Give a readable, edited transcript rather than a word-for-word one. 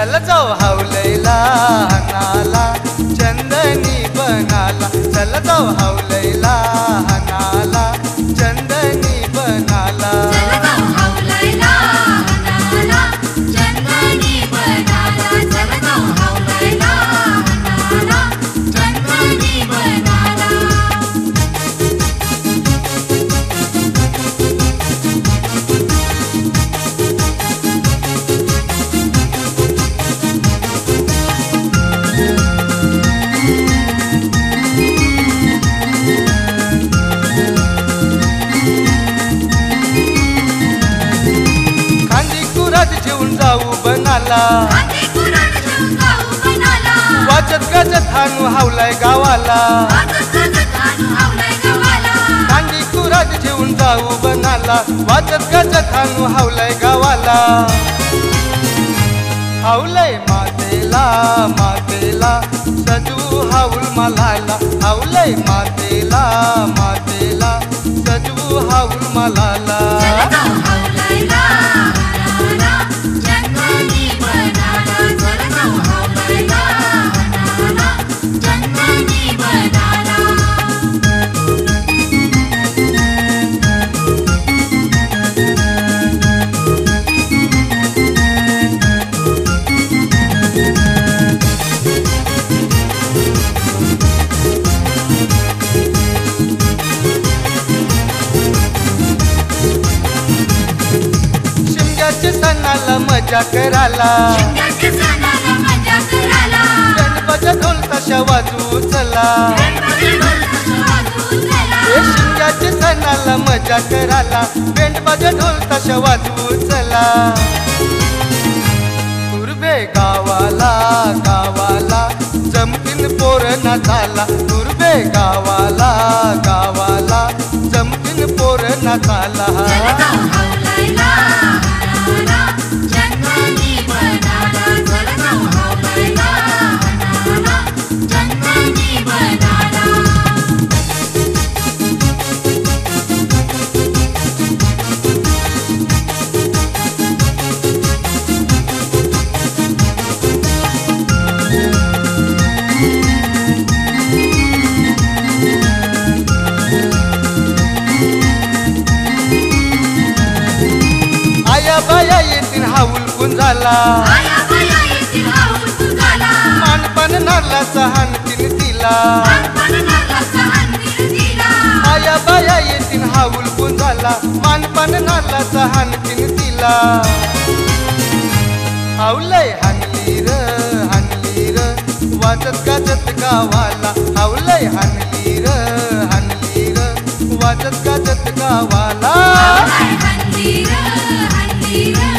चल जाऊ हावलैला हनाला चंदनी बनाला चल जाऊ हावलैला हनाला चंदनी बनाला जेवून जाऊ बनाला वाजत गजत हानू हावलाय गावाला कांदी कुराज जेवून जाऊ बनाला वाजत गजत हानू हावलाय गावाला हावलय मातेला मातेला सजू हाऊल मलाला हावलय मातेला मातेला सजू हाऊल मलाला सणाला मजा कराला गणपती ढोल ताशा वाजवू चला शिमग्याच्या सणाला मजा कराला गणपती ढोल ताशा वाजवू चला तुर्बे गावाला गावाला जमतीन पोर नाचाला तुर्बे गावाला गावाला जमतीन पोर नाचाला बाया येतील हाऊल गुंजाला मानपण नारला सहानतीन तिला आया बाया येतील हाऊल गुंजाला मानपण नारला सहानतीन तिला हावलय हानली र वाजत गाजत गावाला हावलय हानली र वाजत गाजत गावाला हल्ली